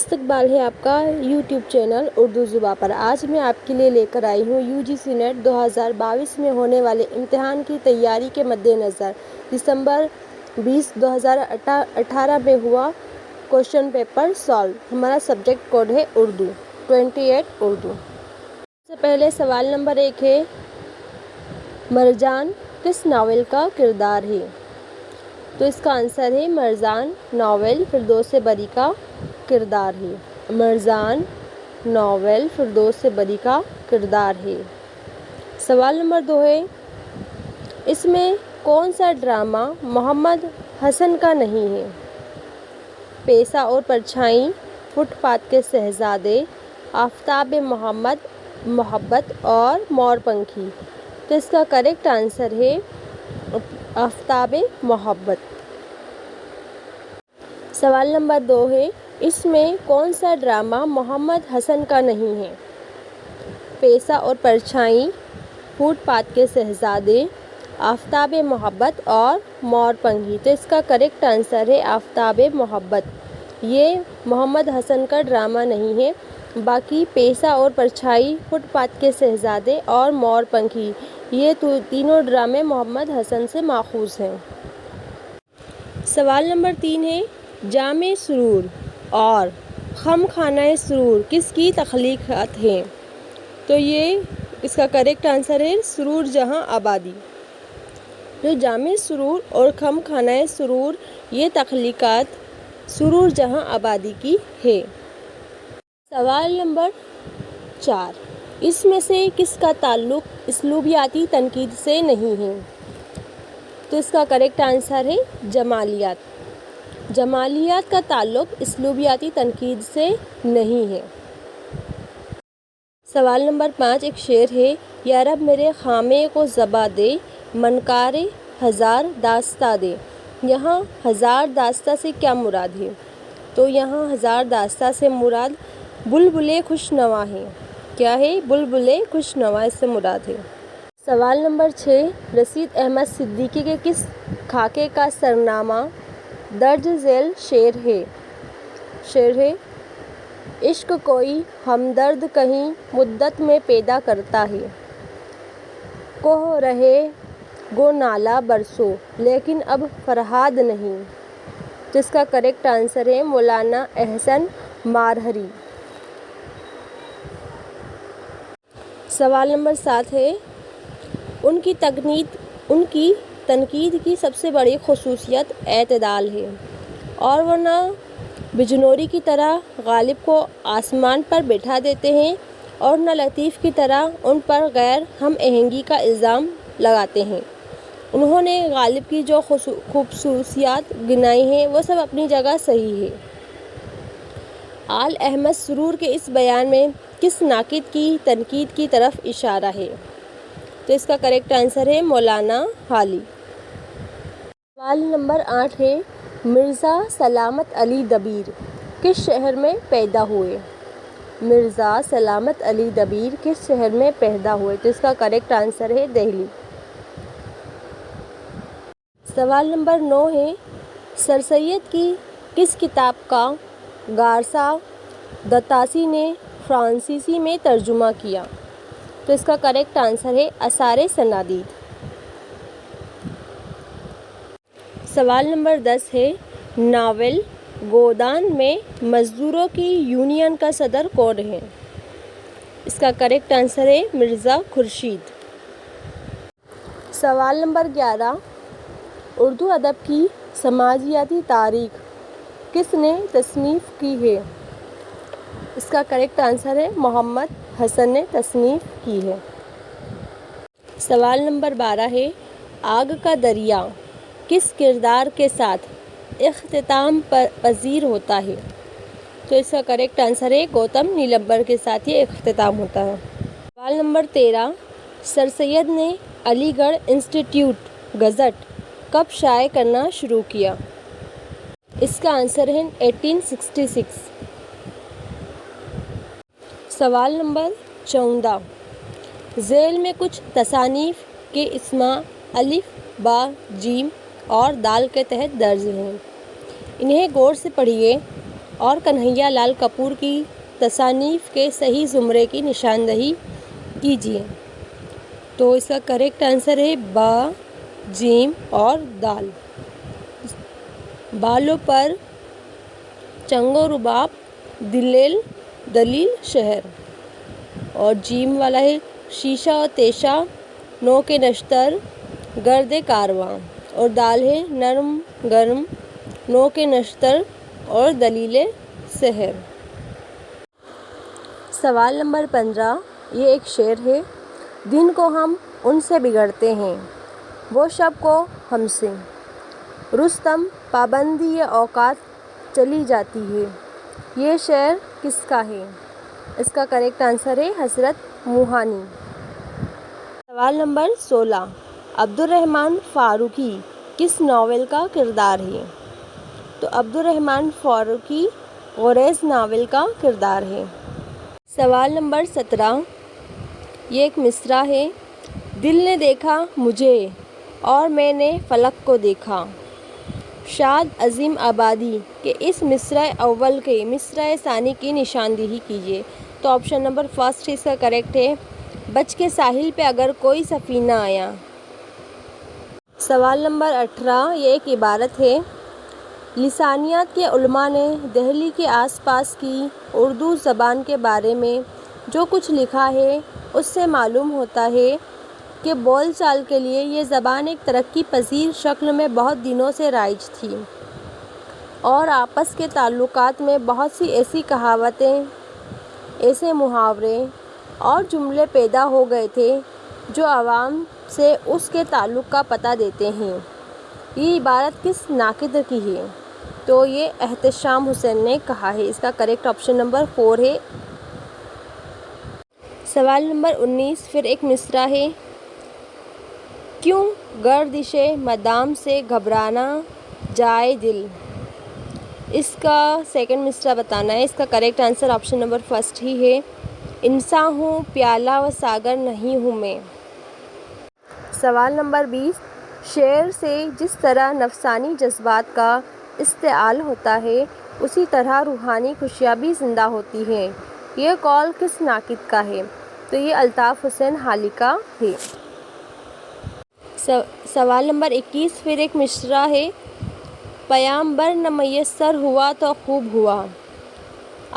استقبال ہے آپ کا یوٹیوب چینل اردو زباں پر۔ آج میں آپ کے لیے لے کر آئی ہوں UGC نیٹ 2022 میں ہونے والے امتحان کی تیاری کے مد نظر دسمبر 20، 2018 میں ہوا کوشچن پیپر سالو۔ ہمارا سبجیکٹ کوڈ ہے اردو 28 اردو۔ سب سے پہلے سوال نمبر 1 ہے، مرجان کس ناول کا کردار ہے؟ تو اس کا آنسر ہے مرجان ناول فردوس بری کا کردار ہے۔ مرجان ناول فردوس بری کا کردار ہے۔ سوال نمبر 2 ہے، اس میں کون سا ڈرامہ محمد حسن کا نہیں ہے؟ پیسہ اور پرچھائی، فٹ پاتھ کے شہزادے، آفتاب محبت اور مور پنکھی۔ تو اس کا کریکٹ آنسر ہے آفتاب محبت۔ سوال نمبر 2 ہے، اس میں کون سا ڈرامہ محمد حسن کا نہیں ہے؟ پیسہ اور پرچھائی، فٹ پاتھ کے شہزادے، آفتاب محبت اور مور پنکھی۔ تو اس کا کریکٹ آنسر ہے آفتاب محبت۔ یہ محمد حسن کا ڈرامہ نہیں ہے، باقی پیسہ اور پرچھائی، فٹ پاتھ کے شہزادے اور مور پنکھی یہ تینوں ڈرامے محمد حسن سے ماخوذ ہیں۔ سوال نمبر 3 ہے، جامِ سرور اور خم خانہ سرور کس کی تخلیقات ہیں؟ تو اس کا کریکٹ آنسر ہے سرور جہاں آبادی۔ جو جامِ سرور اور خم خانہ سرور یہ تخلیقات سرور جہاں آبادی کی ہے۔ سوال نمبر 4، اس میں سے کس کا تعلق اسلوبیاتی تنقید سے نہیں ہے؟ تو اس کا کریکٹ آنسر ہے جمالیات۔ جمالیات کا تعلق اسلوبیاتی تنقید سے نہیں ہے۔ سوال نمبر 5 ایک شعر ہے، یا رب میرے خامے کو زباں دے، منکار ہزار داستاں دے۔ یہاں ہزار داستاں سے کیا مراد ہے؟ تو یہاں ہزار داستاں سے مراد بلبلِ خوش نوا ہے۔ کیا ہے؟ بلبلِ خوش نوا اس سے مراد ہے۔ سوال نمبر 6، رشید احمد صدیقی کے کس خاکے کا سرنامہ درج ذیل شعر ہے؟ عشق کوئی ہمدرد کہیں مدت میں پیدا کرتا ہے، کوہ رہے گو نالہ برسوں لیکن اب فرہاد نہیں۔ تو اس کا کریکٹ آنسر ہے مولانا احسن مارہری۔ سوال نمبر 7 ہے، ان کی تنقید کی سب سے بڑی خصوصیت اعتدال ہے، اور وہ نہ بجنوری کی طرح غالب کو آسمان پر بٹھا دیتے ہیں اور نہ لطیف کی طرح ان پر غیر ہم آہنگی کا الزام لگاتے ہیں۔ انہوں نے غالب کی جو خصوصیات گنائی ہیں وہ سب اپنی جگہ صحیح ہے۔ آل احمد سرور کے اس بیان میں کس ناقد کی تنقید کی طرف اشارہ ہے؟ تو اس کا کریکٹ آنسر ہے مولانا حالی۔ سوال نمبر 8 ہے، مرزا سلامت علی دبیر کس شہر میں پیدا ہوئے؟ مرزا سلامت علی دبیر کس شہر میں پیدا ہوئے؟ تو اس کا کریکٹ آنسر ہے دہلی۔ سوال نمبر 9 ہے، سر سید کی کس کتاب کا گارسا دتاسی نے فرانسیسی میں ترجمہ کیا؟ تو اس کا کریکٹ آنسر ہے آثار سنادید۔ سوال نمبر 10 ہے، ناول گودان میں مزدوروں کی یونین کا صدر کون ہے؟ اس کا کریکٹ آنسر ہے مرزا خورشید۔ سوال نمبر 11، اردو ادب کی سماجیاتی تاریخ کس نے تصنیف کی ہے؟ اس کا کریکٹ آنسر ہے محمد حسن نے تصنیف کی ہے۔ سوال نمبر 12 ہے، آگ کا دریا کس کردار کے ساتھ اختتام پذیر ہوتا ہے؟ تو اس کا کریکٹ آنسر ہے گوتم نیلمبر کے ساتھ یہ اختتام ہوتا ہے۔ سوال نمبر 13، سر سید نے علی گڑھ انسٹیٹیوٹ گزٹ کب شائع کرنا شروع کیا؟ اس کا آنسر ہے 1866۔ سوال نمبر 14، ذیل میں کچھ تصانیف کے اسماء الف با جیم اور دال کے تحت درج ہیں، انہیں غور سے پڑھیے اور کنہیا لال کپور کی تصانیف کے صحیح زمرے کی نشاندہی کیجیے۔ تو اس کا کریکٹ آنسر ہے با، جیم اور دال۔ بالوں پر چنگ و رباب، دلیل شہر۔ اور جیم والا ہے شیشہ و تیشہ، نو کے نشتر، گرد کارواں۔ اور دال ہے نرم گرم، نو کے نشتر اور دلیل سحر۔ سوال نمبر 15، یہ ایک شعر ہے۔ دن کو ہم ان سے بگڑتے ہیں، وہ شب کو ہم سے۔ رستم، پابندی اوقات چلی جاتی ہے۔ یہ شعر کس کا ہے؟ اس کا کریکٹ آنسر ہے حضرت موہانی۔ سوال نمبر 16، عبدالرحمن فاروقی کس ناول کا کردار ہے؟ تو عبدالرحمن فاروقی گریز ناول کا کردار ہے۔ سوال نمبر 17، یہ ایک مصرع ہے۔ دل نے دیکھا مجھے اور میں نے فلک کو دیکھا۔ شاد عظیم آبادی کے اس مصرع اول کے مصرع ثانی کی نشاندہی کیجیے۔ تو آپشن نمبر فرسٹ اس کا کریکٹ ہے، بچ کے ساحل پہ اگر کوئی سفینہ آیا۔ سوال نمبر 18، یہ ایک عبارت ہے۔ لسانیات کے علماء نے دہلی کے آس پاس کی اردو زبان کے بارے میں جو کچھ لکھا ہے اس سے معلوم ہوتا ہے کہ بول چال کے لیے یہ زبان ایک ترقی پذیر شکل میں بہت دنوں سے رائج تھی، اور آپس کے تعلقات میں بہت سی ایسی کہاوتیں، ایسے محاورے اور جملے پیدا ہو گئے تھے جو عوام سے اس کے تعلق کا پتہ دیتے ہیں۔ یہ عبارت کس ناقد کی ہے؟ تو یہ احتشام حسین نے کہا ہے۔ اس کا کریکٹ آپشن نمبر 4 ہے۔ سوال نمبر 19، پھر ایک مصرع ہے۔ کیوں گردش مدام سے گھبرانا جائے دل؟ اس کا سیکنڈ مصرع بتانا ہے۔ اس کا correct answer option number first ہی ہے، انساں ہوں پیالہ و ساغر نہیں ہوں میں۔ سوال نمبر 20، شعر سے جس طرح نفسانی جذبات کا استعال ہوتا ہے اسی طرح روحانی خوشیاں بھی زندہ ہوتی ہیں۔ یہ قول کس ناقد کا ہے؟ تو یہ الطاف حسین حالی کا ہے۔ سوال نمبر 21، پھر ایک مصرع ہے۔ پیامبر نہ میسر ہوا تو خوب ہوا۔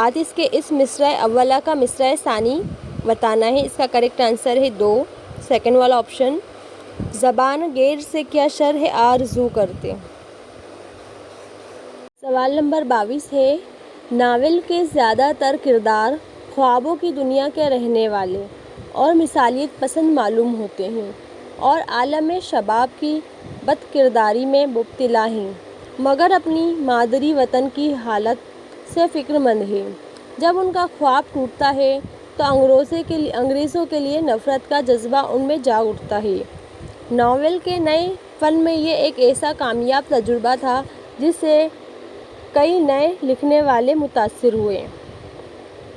آتش کے اس مصرع اولا کا مصرع ثانی بتانا ہے۔ اس کا کریکٹ آنسر ہے 2، سیکنڈ والا آپشن۔ زبان غیر سے کیا شرح آرزو کرتے۔ سوال نمبر 22 ہے۔ ناول کے زیادہ تر کردار خوابوں کی دنیا کے رہنے والے اور مثالیت پسند معلوم ہوتے ہیں اور عالم شباب کی بد کرداری میں مبتلا ہیں، مگر اپنی مادری وطن کی حالت سے فکر مند ہیں۔ جب ان کا خواب ٹوٹتا ہے تو انگریزوں کے لیے نفرت کا جذبہ ان میں جاگ اٹھتا ہے۔ ناول کے نئے فن میں یہ ایک ایسا کامیاب تجربہ تھا جس سے کئی نئے لکھنے والے متاثر ہوئے۔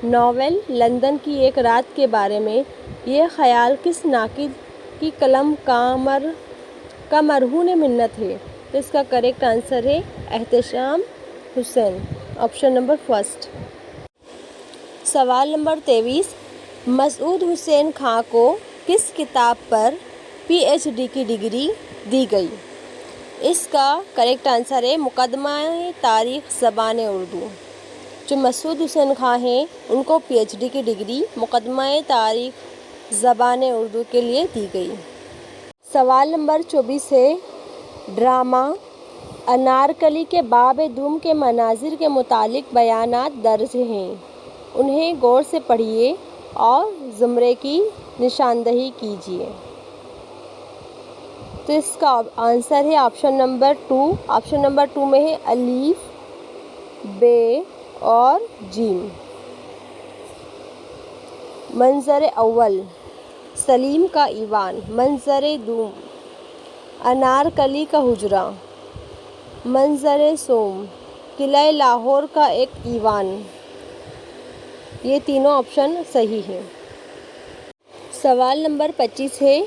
ناول لندن کی ایک رات کے بارے میں یہ خیال کس ناقد کی قلم کا مرہون منت ہے؟ تو اس کا کریکٹ آنسر ہے احتشام حسین، آپشن نمبر فرسٹ۔ سوال نمبر 23، مسعود حسین خاں کو کس کتاب پر پی ایچ ڈی کی ڈگری دی گئی؟ اس کا کریکٹ آنسر ہے مقدمہ تاریخ زبان اردو۔ جو مسعود حسین خاں ہیں ان کو پی ایچ ڈی کی ڈگری مقدمہ تاریخ زبان اردو کے لیے دی گئی۔ سوال نمبر 24 ہے۔ ڈرامہ انارکلی کے باب دوم کے مناظر کے متعلق بیانات درج ہیں، انہیں غور سے پڑھیے اور زمرے کی نشاندہی کیجیے۔ تو اس کا آنسر ہے آپشن نمبر 2۔ آپشن نمبر 2 میں ہے الف، ب اور جیم۔ منظر اول، سلیم کا ایوان۔ منظر دوم، انارکلی کا حجرہ۔ منظر سوم، قلعہ لاہور کا ایک ایوان۔ یہ تینوں آپشن صحیح ہیں۔ سوال نمبر 25 ہے۔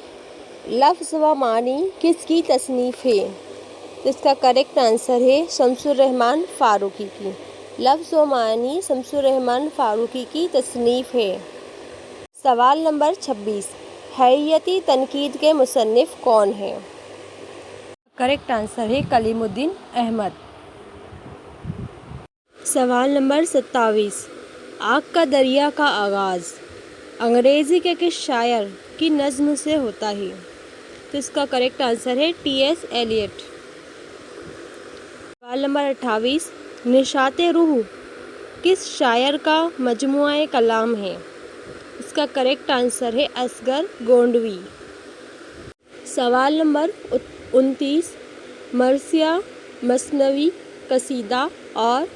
لفظ و معنی کس کی تصنیف ہے؟ اس کا کریکٹ آنسر ہے شمس الرحمن فاروقی کی۔ لفظ و معنی شمس الرحمن فاروقی کی تصنیف ہے۔ سوال نمبر 26، حیاتی تنقید کے مصنف کون ہیں؟ کریکٹ آنسر ہے کلیم الدین احمد۔ سوال نمبر 27، آگ کا دریا کا آغاز انگریزی کے کس شاعر کی نظم سے ہوتا ہے؟ تو اس کا کریکٹ آنسر ہے ٹی ایس ایلیٹ۔ سوال نمبر 28، نشاط روح کس شاعر کا مجموعہ کلام ہے؟ اس کا کریکٹ آنسر ہے اصغر گونڈوی۔ سوال نمبر 29، مرثیہ، مثنوی، قصیدہ اور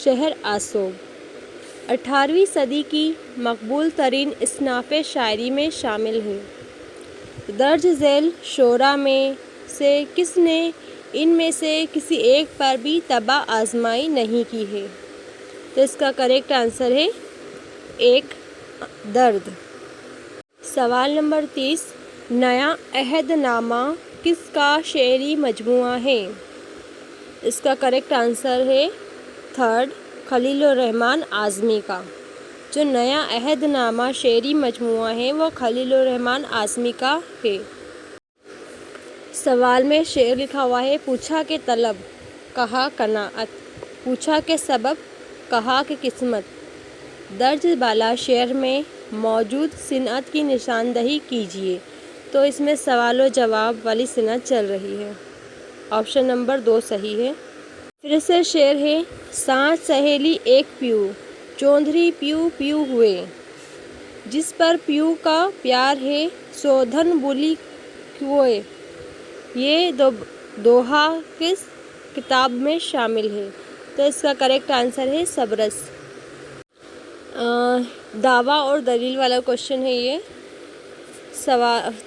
شعر آسوب 18ویں صدی کی مقبول ترین اصناف شاعری میں شامل ہے۔ درج ذیل شعراء میں سے کس نے ان میں سے کسی ایک پر بھی طبع آزمائی نہیں کی ہے؟ تو اس کا کریکٹ آنسر ہے ایک درد۔ سوال نمبر 30، نیا عہد نامہ کس کا شعری مجموعہ ہے؟ اس کا کریکٹ آنسر ہے تھرڈ، خلیل الرحمن اعظمی کا۔ جو نیا عہد نامہ شعری مجموعہ ہے وہ خلیل الرحمن اعظمی کا ہے۔ سوال میں شعر لکھا ہوا ہے، پوچھا کہ طلب، کہا قناعت، پوچھا کہ سبب، کہا کہ قسمت، درج بالا شعر میں موجود صنعت کی نشاندہی کیجیے۔ تو اس میں سوال و جواب والی صنعت چل رہی ہے۔ آپشن نمبر 2 صحیح ہے۔ پھر سے شعر ہے، سانچ سہیلی ایک پیو، چوندھری پیو پیو ہوئے، جس پر پیو کا پیار ہے سو دھن بولی کھوئے۔ یہ دوہا کس کتاب میں شامل ہے؟ تو اس کا کریکٹ آنسر ہے سبرس۔ دعویٰ اور دلیل والا کوشچن ہے یہ۔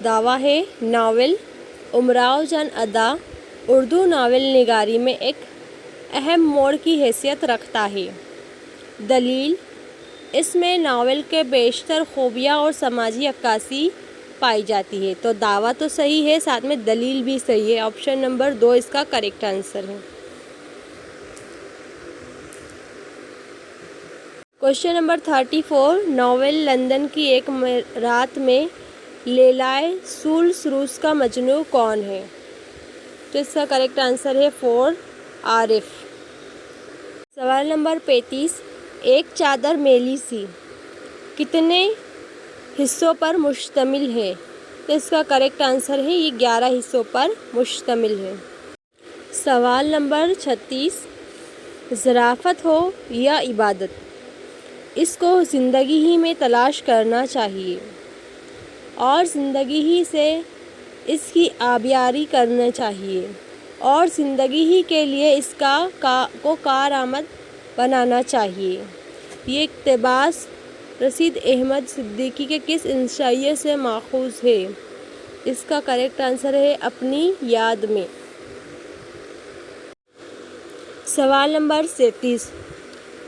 دعویٰ ہے، ناول امراؤ جان ادا اردو ناول نگاری میں ایک اہم موڑ کی حیثیت رکھتا ہے۔ دلیل، اس میں ناول کے بیشتر خوبیاں اور سماجی عکاسی پائی جاتی ہے۔ تو دعویٰ تو صحیح ہے، ساتھ میں دلیل بھی صحیح ہے۔ آپشن نمبر 2 اس کا کریکٹ آنسر ہے۔ کوشچن نمبر 34، ناول لندن کی ایک رات میں لیلائے سولس روس کا مجنوں کون ہے؟ تو اس کا کریکٹ آنسر ہے 4، عارف۔ سوال نمبر 35، ایک چادر میلی سی کتنے حصوں پر مشتمل ہے؟ تو اس کا کریکٹ آنسر ہے یہ 11 حصوں پر مشتمل ہے۔ سوال نمبر 36، ظرافت ہو یا عبادت، اس کو زندگی ہی میں تلاش کرنا چاہیے اور زندگی ہی سے اس کی آبیاری کرنا چاہیے اور زندگی ہی کے لیے اس کو کارآمد بنانا چاہیے۔ یہ اقتباس رشید احمد صدیقی کے کس انشائیے سے ماخوذ ہے؟ اس کا کریکٹ آنسر ہے اپنی یاد میں۔ سوال نمبر 37،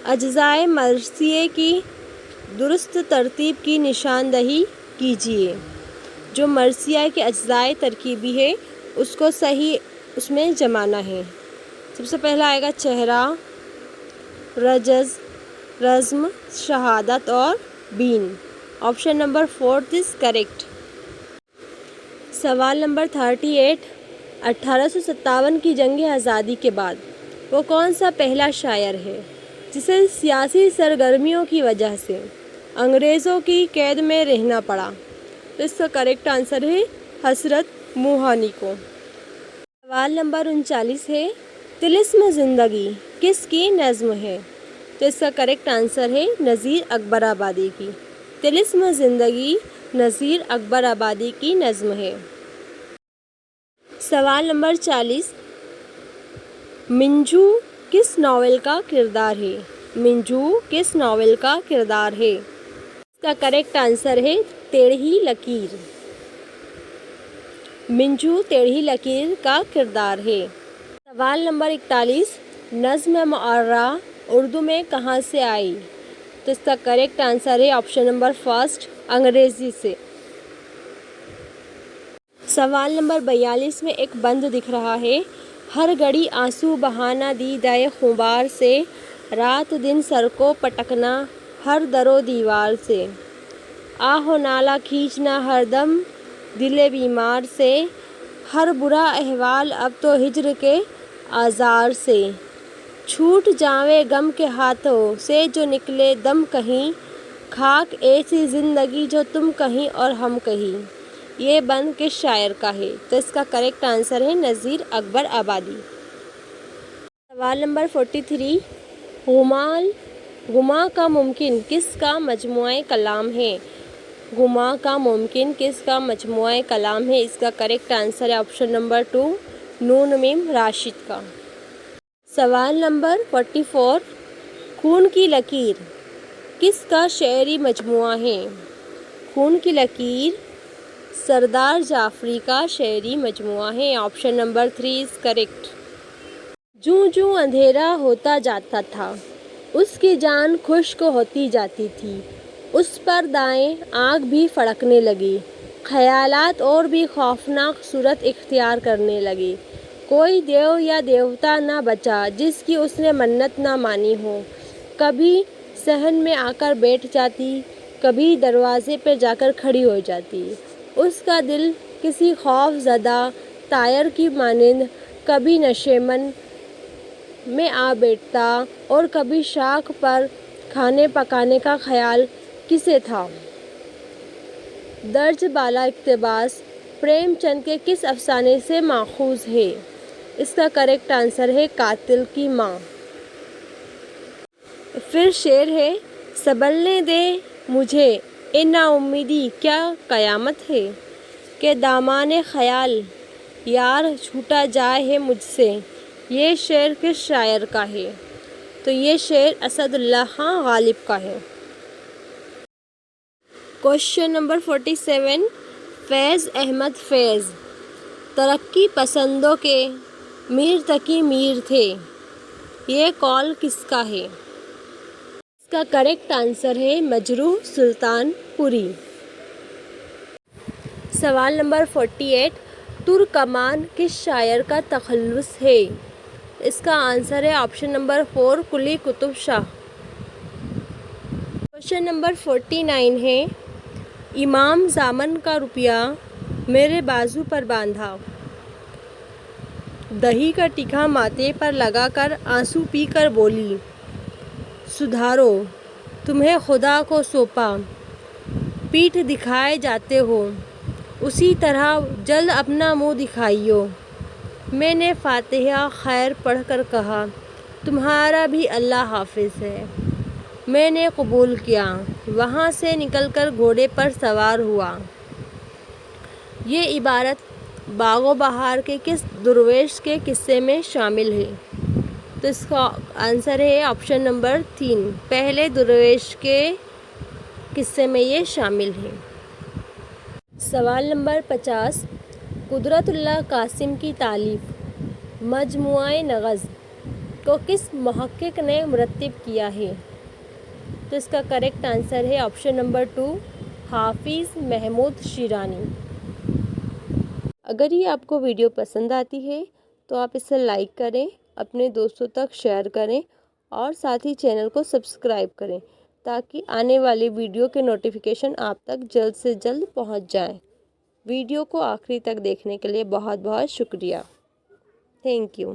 اجزائے مرثیے کی درست ترتیب کی نشاندہی کیجیے۔ جو مرثیہ کے اجزائے ترکیبی ہے اس کو صحیح اس میں جمانا ہے۔ سب سے پہلا آئے گا چہرہ، رجز، رزم، شہادت اور بین۔ Option number 4 is correct. سوال نمبر 38، 1857 کی جنگ آزادی کے بعد وہ کون سا پہلا شاعر ہے جسے سیاسی سرگرمیوں کی وجہ سے انگریزوں کی قید میں رہنا پڑا؟ تو اس کا کریکٹ آنسر ہے حسرت موہانی کو۔ سوال نمبر 39 ہے، طلسم زندگی کس کی نظم ہے؟ تو اس کا کریکٹ آنسر ہے نذیر اکبر آبادی کی۔ طلسم زندگی نذیر اکبر آبادی کی نظم ہے۔ سوال نمبر 40، منجو کس ناول کا کردار ہے؟ منجو کس ناول کا کردار ہے؟ اس کا کریکٹ آنسر ہے ٹیڑھی لکیر۔ منجو ٹیڑھی لکیر کا کردار ہے۔ سوال نمبر 41، نظم معرہ اردو میں کہاں سے آئی؟ تو اس کا کریکٹ آنسر ہے آپشن نمبر 1، انگریزی سے۔ سوال نمبر 42 میں ایک بند دکھ رہا ہے، ہر گھڑی آنسو بہانا دیدۂ خونبار سے، رات دن سر کو پٹکنا ہر در و دیوار سے، آہ و نالہ کھینچنا ہر دم دل بیمار سے، ہر برا احوال اب تو ہجر کے آزار سے، چھوٹ جاویں غم کے ہاتھوں سے جو نکلے دم کہیں، خاک ایسی زندگی جو تم کہیں اور ہم کہیں۔ یہ بند کس شاعر کا ہے؟ تو اس کا کریکٹ آنسر ہے نذیر اکبر آبادی۔ سوال نمبر 43، غما کا ممکن کس کا مجموعہ کلام ہے؟ غما کا ممکن کس کا مجموعہ کلام ہے؟ اس کا کریکٹ آنسر ہے آپشن نمبر 2، نون میم راشد کا۔ سوال نمبر 44، خون کی لکیر کس کا شعری مجموعہ ہے؟ خون کی لکیر سردار جعفری کا شعری مجموعہ ہے، آپشن نمبر 3 از کریکٹ۔ جوں جوں اندھیرا ہوتا جاتا تھا اس کی جان خشک ہوتی جاتی تھی، اس پر دائیں آنکھ بھی پھڑکنے لگی، خیالات اور بھی خوفناک صورت اختیار کرنے لگے، کوئی دیو یا دیوتا نہ بچا جس کی اس نے منت نہ مانی ہو، کبھی صحن میں آ کر بیٹھ جاتی، کبھی دروازے پہ جا کر کھڑی ہو جاتی، اس کا دل کسی خوف زدہ طائر کی مانند کبھی نشیمن میں آ بیٹھتا اور کبھی شاخ پر کھانے پکانے کا خیال کسے تھا۔ درج بالا اقتباس پریم چند کے کس افسانے سے ماخوذ ہے؟ اس کا کریکٹ آنسر ہے قاتل کی ماں۔ پھر شعر ہے، سنبھلنے دے مجھے اے نا امیدی کیا قیامت ہے، کہ دامان خیال یار چھوٹا جائے ہے مجھ سے۔ یہ شعر کس شاعر کا ہے؟ تو یہ شعر اسد اللہ خان غالب کا ہے۔ کوشچن نمبر 47، فیض احمد فیض ترقی پسندوں کے میر تقی میر تھے، یہ قول کس کا ہے؟ اس کا کریکٹ آنسر ہے مجروح سلطان پوری۔ سوال نمبر 48، ترکمان کس شاعر کا تخلص ہے؟ اس کا آنسر ہے option number 4، Quli Qutb Shah. Question number 49 ہے، امام زامن کا روپیہ میرے بازو پر باندھا، دہی کا ٹیکا ماتھے پر لگا کر آنسو پی کر بولی، سدھارو تمہیں خدا کو سونپا، پیٹھ دکھائے جاتے ہو اسی طرح جلد اپنا منہ دکھائیو، میں نے فاتحہ خیر پڑھ کر کہا تمہارا بھی اللہ حافظ ہے، میں نے قبول کیا، وہاں سے نکل کر گھوڑے پر سوار ہوا۔ یہ عبارت باغ و بہار کے کس درویش کے قصے میں شامل ہے؟ تو اس کا آنسر ہے آپشن نمبر 3، پہلے درویش کے قصے میں یہ شامل ہے۔ سوال نمبر 50، قدرت اللہ قاسم کی تالیف مجموعہ نغز کو کس محقق نے مرتب کیا ہے؟ تو اس کا کریکٹ آنسر ہے آپشن نمبر 2، حافظ محمود شیرانی۔ اگر یہ آپ کو ویڈیو پسند آتی ہے تو آپ اسے لائک کریں، اپنے دوستوں تک شیئر کریں اور ساتھ ہی چینل کو سبسکرائب کریں تاکہ آنے والی ویڈیو کے نوٹیفیکیشن آپ تک جلد سے جلد پہنچ جائیں۔ ویڈیو کو آخری تک دیکھنے کے لیے بہت بہت شکریہ۔ Thank you.